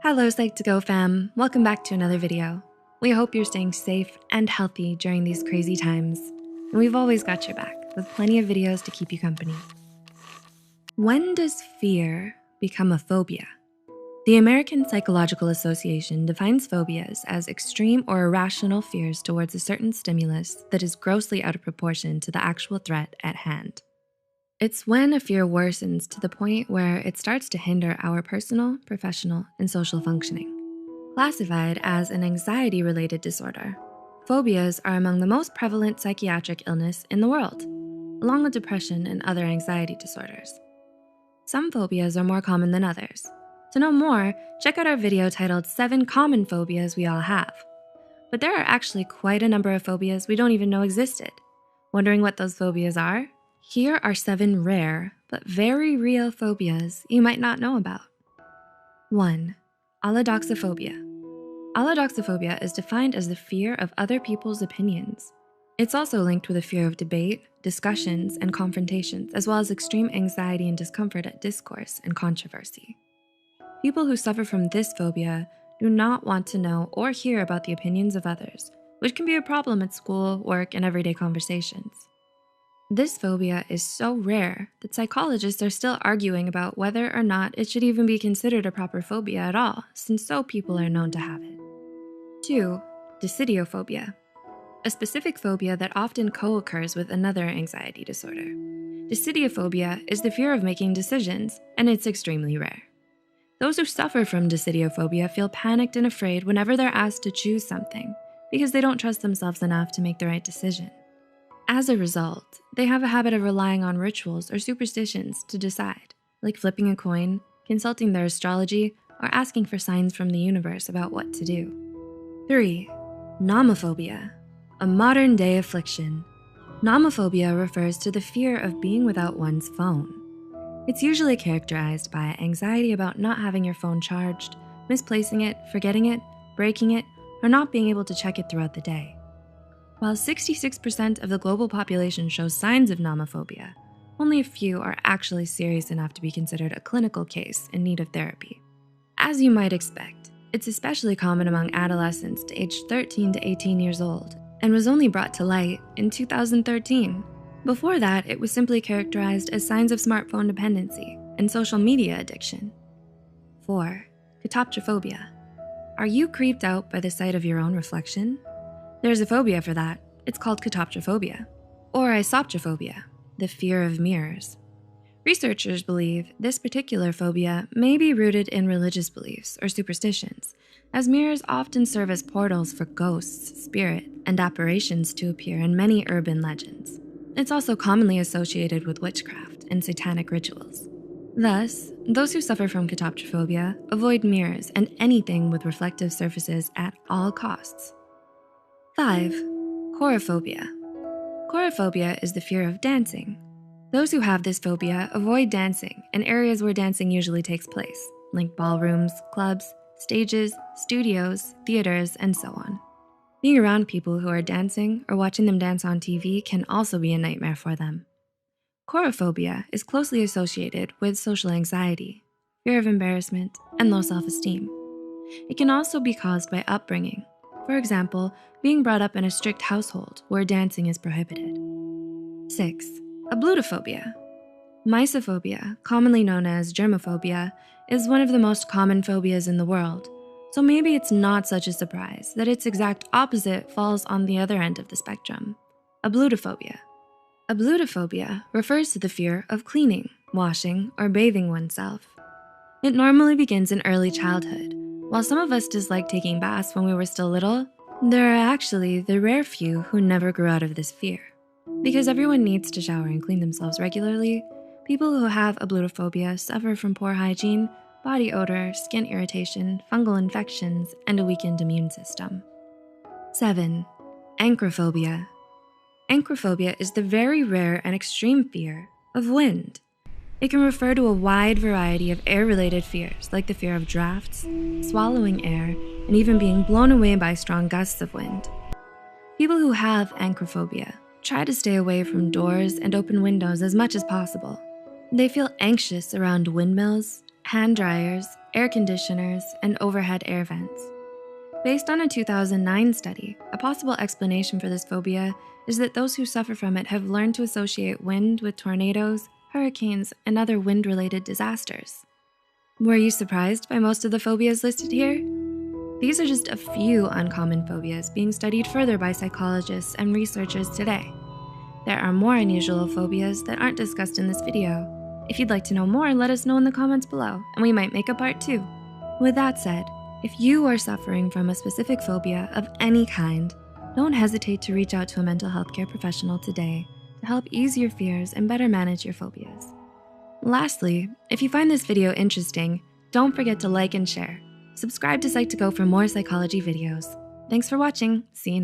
Hello Psych2Go fam, welcome back to another video. We hope you're staying safe and healthy during these crazy times. And we've always got your back with plenty of videos to keep you company. When does fear become a phobia? The American Psychological Association defines phobias as extreme or irrational fears towards a certain stimulus that is grossly out of proportion to the actual threat at hand. It's when a fear worsens to the point where it starts to hinder our personal, professional, and social functioning. Classified as an anxiety-related disorder, phobias are among the most prevalent psychiatric illness in the world, along with depression and other anxiety disorders. Some phobias are more common than others. To know more, check out our video titled 7 Common Phobias We All Have. But there are actually quite a number of phobias we don't even know existed. Wondering what those phobias are? Here are 7 rare, but very real phobias you might not know about. 1. Allodoxophobia. Allodoxophobia is defined as the fear of other people's opinions. It's also linked with a fear of debate, discussions, and confrontations, as well as extreme anxiety and discomfort at discourse and controversy. People who suffer from this phobia do not want to know or hear about the opinions of others, which can be a problem at school, work, and everyday conversations. This phobia is so rare that psychologists are still arguing about whether or not it should even be considered a proper phobia at all, since so people are known to have it. 2. Decidiophobia. A specific phobia that often co-occurs with another anxiety disorder. Decidiophobia is the fear of making decisions, and it's extremely rare. Those who suffer from decidiophobia feel panicked and afraid whenever they're asked to choose something because they don't trust themselves enough to make the right decision. As a result, they have a habit of relying on rituals or superstitions to decide, like flipping a coin, consulting their astrology, or asking for signs from the universe about what to do. 3. Nomophobia, a modern-day affliction. Nomophobia refers to the fear of being without one's phone. It's usually characterized by anxiety about not having your phone charged, misplacing it, forgetting it, breaking it, or not being able to check it throughout the day. While 66% of the global population shows signs of nomophobia, only a few are actually serious enough to be considered a clinical case in need of therapy. As you might expect, it's especially common among adolescents aged 13 to 18 years old and was only brought to light in 2013. Before that, it was simply characterized as signs of smartphone dependency and social media addiction. 4. Catoptrophobia. Are you creeped out by the sight of your own reflection? There's a phobia for that. It's called catoptrophobia, or isoptrophobia, the fear of mirrors. Researchers believe this particular phobia may be rooted in religious beliefs or superstitions, as mirrors often serve as portals for ghosts, spirit, and apparitions to appear in many urban legends. It's also commonly associated with witchcraft and satanic rituals. Thus, those who suffer from catoptrophobia avoid mirrors and anything with reflective surfaces at all costs. 5. Chorophobia. Chorophobia is the fear of dancing. Those who have this phobia avoid dancing in areas where dancing usually takes place, like ballrooms, clubs, stages, studios, theaters, and so on. Being around people who are dancing or watching them dance on TV can also be a nightmare for them. Chorophobia is closely associated with social anxiety, fear of embarrassment, and low self-esteem. It can also be caused by upbringing. For example, being brought up in a strict household where dancing is prohibited. 6. Ablutophobia. Mysophobia, commonly known as germophobia, is one of the most common phobias in the world, so maybe it's not such a surprise that its exact opposite falls on the other end of the spectrum, ablutophobia. Ablutophobia refers to the fear of cleaning, washing, or bathing oneself. It normally begins in early childhood. While some of us dislike taking baths when we were still little, there are actually the rare few who never grew out of this fear. Because everyone needs to shower and clean themselves regularly, people who have ablutophobia suffer from poor hygiene, body odor, skin irritation, fungal infections, and a weakened immune system. 7. Anchrophobia. Anchrophobia is the very rare and extreme fear of wind. It can refer to a wide variety of air-related fears, like the fear of drafts, swallowing air, and even being blown away by strong gusts of wind. People who have anchrophobia try to stay away from doors and open windows as much as possible. They feel anxious around windmills, hand dryers, air conditioners, and overhead air vents. Based on a 2009 study, a possible explanation for this phobia is that those who suffer from it have learned to associate wind with tornadoes, hurricanes, and other wind-related disasters. Were you surprised by most of the phobias listed here? These are just a few uncommon phobias being studied further by psychologists and researchers today. There are more unusual phobias that aren't discussed in this video. If you'd like to know more, let us know in the comments below, and we might make a part 2. With that said, if you are suffering from a specific phobia of any kind, don't hesitate to reach out to a mental health care professional today to help ease your fears and better manage your phobias. Lastly, if you find this video interesting, don't forget to like and share. Subscribe to Psych2Go for more psychology videos. Thanks for watching. See you next time.